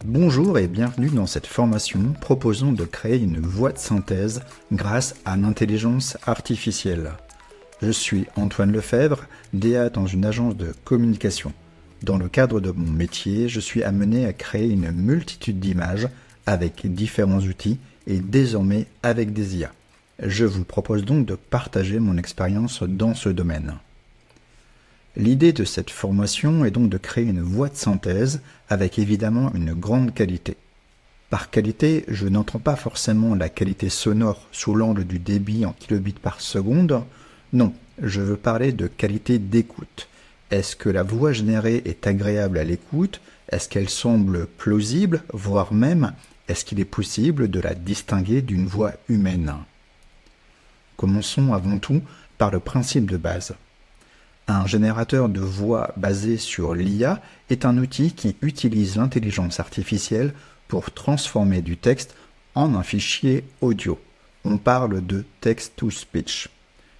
Bonjour et bienvenue dans cette formation proposant de créer une voix de synthèse grâce à l'intelligence artificielle. Je suis Antoine Lefebvre, DA dans une agence de communication. Dans le cadre de mon métier, je suis amené à créer une multitude d'images avec différents outils et désormais avec des IA. Je vous propose donc de partager mon expérience dans ce domaine. L'idée de cette formation est donc de créer une voix de synthèse avec évidemment une grande qualité. Par qualité, je n'entends pas forcément la qualité sonore sous l'angle du débit en kilobits par seconde. Non, je veux parler de qualité d'écoute. Est-ce que la voix générée est agréable à l'écoute? Est-ce qu'elle semble plausible, voire même, est-ce qu'il est possible de la distinguer d'une voix humaine? Commençons avant tout par le principe de base. Un générateur de voix basé sur l'IA est un outil qui utilise l'intelligence artificielle pour transformer du texte en un fichier audio. On parle de text-to-speech.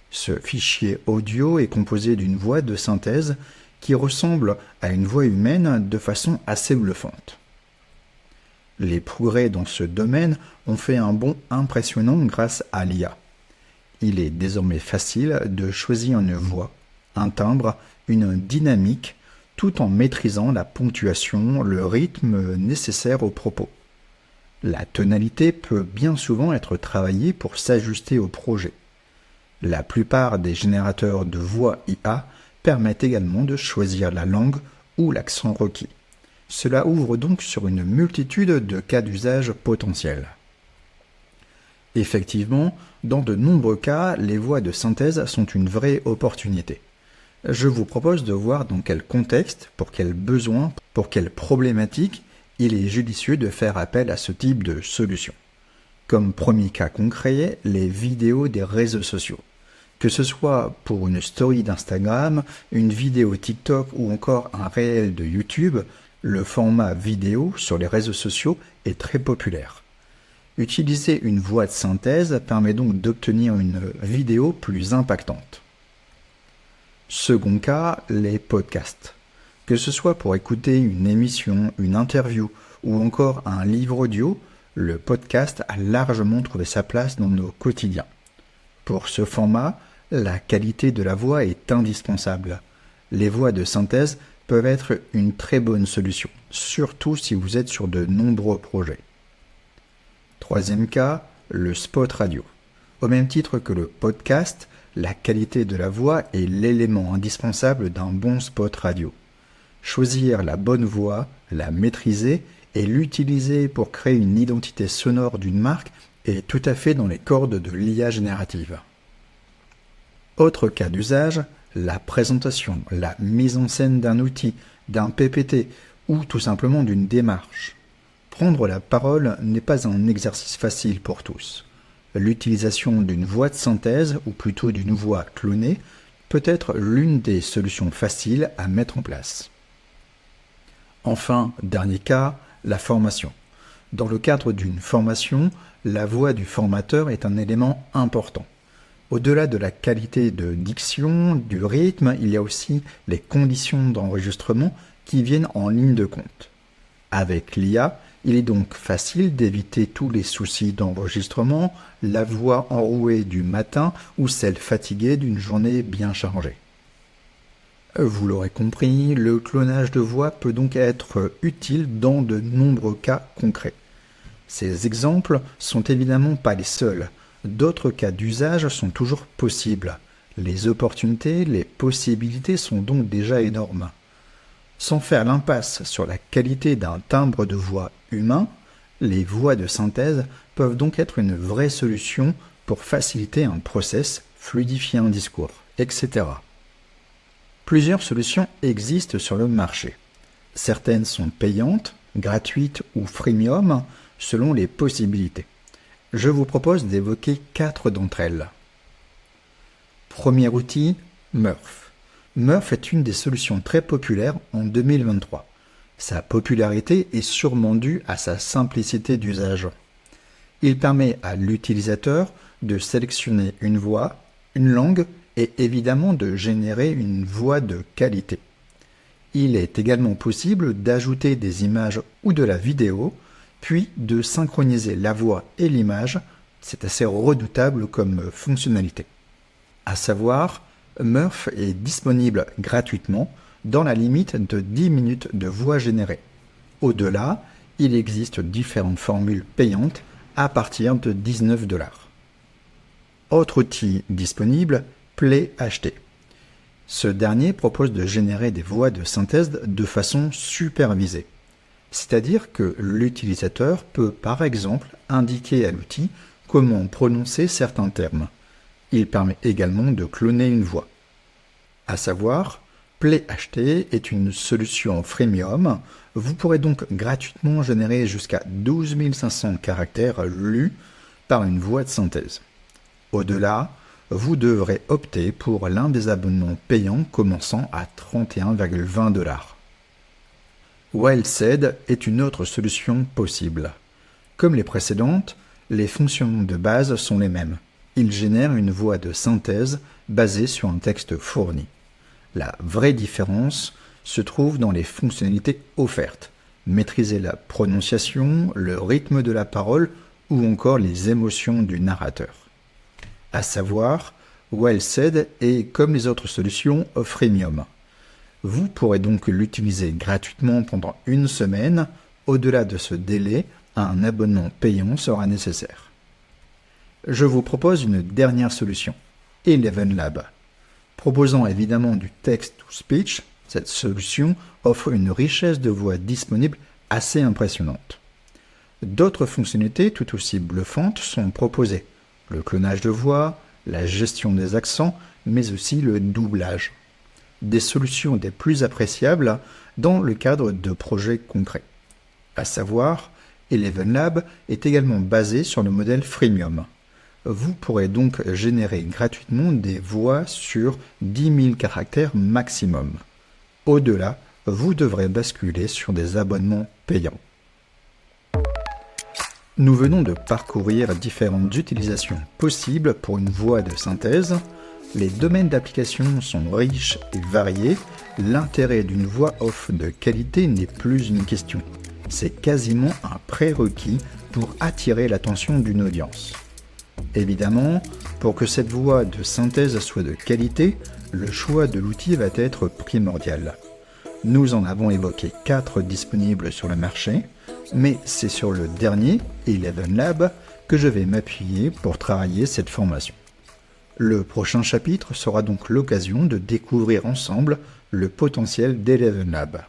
Ce fichier audio est composé d'une voix de synthèse qui ressemble à une voix humaine de façon assez bluffante. Les progrès dans ce domaine ont fait un bond impressionnant grâce à l'IA. Il est désormais facile de choisir une voix, un timbre, une dynamique, tout en maîtrisant la ponctuation, le rythme nécessaire au propos. La tonalité peut bien souvent être travaillée pour s'ajuster au projet. La plupart des générateurs de voix IA permettent également de choisir la langue ou l'accent requis. Cela ouvre donc sur une multitude de cas d'usage potentiels. Effectivement, dans de nombreux cas, les voix de synthèse sont une vraie opportunité. Je vous propose de voir dans quel contexte, pour quels besoins, pour quelles problématiques il est judicieux de faire appel à ce type de solution. Comme premier cas concret, les vidéos des réseaux sociaux. Que ce soit pour une story d'Instagram, une vidéo TikTok ou encore un réel de YouTube, le format vidéo sur les réseaux sociaux est très populaire. Utiliser une voix de synthèse permet donc d'obtenir une vidéo plus impactante. Second cas, les podcasts. Que ce soit pour écouter une émission, une interview ou encore un livre audio, le podcast a largement trouvé sa place dans nos quotidiens. Pour ce format, la qualité de la voix est indispensable. Les voix de synthèse peuvent être une très bonne solution, surtout si vous êtes sur de nombreux projets. Troisième cas, le spot radio. Au même titre que le podcast, la qualité de la voix est l'élément indispensable d'un bon spot radio. Choisir la bonne voix, la maîtriser et l'utiliser pour créer une identité sonore d'une marque est tout à fait dans les cordes de l'IA générative. Autre cas d'usage, la présentation, la mise en scène d'un outil, d'un PPT ou tout simplement d'une démarche. Prendre la parole n'est pas un exercice facile pour tous. L'utilisation d'une voix de synthèse, ou plutôt d'une voix clonée, peut être l'une des solutions faciles à mettre en place. Enfin, dernier cas, la formation. Dans le cadre d'une formation, la voix du formateur est un élément important. Au-delà de la qualité de diction, du rythme, il y a aussi les conditions d'enregistrement qui viennent en ligne de compte. Avec l'IA, il est donc facile d'éviter tous les soucis d'enregistrement, la voix enrouée du matin ou celle fatiguée d'une journée bien chargée. Vous l'aurez compris, le clonage de voix peut donc être utile dans de nombreux cas concrets. Ces exemples sont évidemment pas les seuls. D'autres cas d'usage sont toujours possibles. Les opportunités, les possibilités sont donc déjà énormes. Sans faire l'impasse sur la qualité d'un timbre de voix humain, les voix de synthèse peuvent donc être une vraie solution pour faciliter un process, fluidifier un discours, etc. Plusieurs solutions existent sur le marché. Certaines sont payantes, gratuites ou freemium, selon les possibilités. Je vous propose d'évoquer 4 d'entre elles. Premier outil, Murf. Murf est une des solutions très populaires en 2023. Sa popularité est sûrement due à sa simplicité d'usage. Il permet à l'utilisateur de sélectionner une voix, une langue et évidemment de générer une voix de qualité. Il est également possible d'ajouter des images ou de la vidéo, puis de synchroniser la voix et l'image. C'est assez redoutable comme fonctionnalité. À savoir, Murf est disponible gratuitement dans la limite de 10 minutes de voix générée. Au-delà, il existe différentes formules payantes à partir de 19 $. Autre outil disponible, PlayHT. Ce dernier propose de générer des voix de synthèse de façon supervisée. C'est-à-dire que l'utilisateur peut par exemple indiquer à l'outil comment prononcer certains termes. Il permet également de cloner une voix. À savoir, PlayHT est une solution freemium. Vous pourrez donc gratuitement générer jusqu'à 12 500 caractères lus par une voix de synthèse. Au-delà, vous devrez opter pour l'un des abonnements payants commençant à 31,20 $. Wildseed est une autre solution possible. Comme les précédentes, les fonctions de base sont les mêmes. Il génère une voix de synthèse basée sur un texte fourni. La vraie différence se trouve dans les fonctionnalités offertes. Maîtriser la prononciation, le rythme de la parole ou encore les émotions du narrateur. À savoir, Wildseed est comme les autres solutions freemium. Vous pourrez donc l'utiliser gratuitement pendant une semaine. Au-delà de ce délai, un abonnement payant sera nécessaire. Je vous propose une dernière solution, ElevenLab. Proposant évidemment du text-to-speech, cette solution offre une richesse de voix disponible assez impressionnante. D'autres fonctionnalités tout aussi bluffantes sont proposées. Le clonage de voix, la gestion des accents, mais aussi le doublage. Des solutions des plus appréciables dans le cadre de projets concrets. À savoir, ElevenLab est également basé sur le modèle freemium. Vous pourrez donc générer gratuitement des voix sur 10 000 caractères maximum. Au-delà, vous devrez basculer sur des abonnements payants. Nous venons de parcourir différentes utilisations possibles pour une voix de synthèse. Les domaines d'application sont riches et variés. L'intérêt d'une voix off de qualité n'est plus une question. C'est quasiment un prérequis pour attirer l'attention d'une audience. Évidemment, pour que cette voix de synthèse soit de qualité, le choix de l'outil va être primordial. Nous en avons évoqué 4 disponibles sur le marché, mais c'est sur le dernier, ElevenLab, que je vais m'appuyer pour travailler cette formation. Le prochain chapitre sera donc l'occasion de découvrir ensemble le potentiel d'ElevenLab.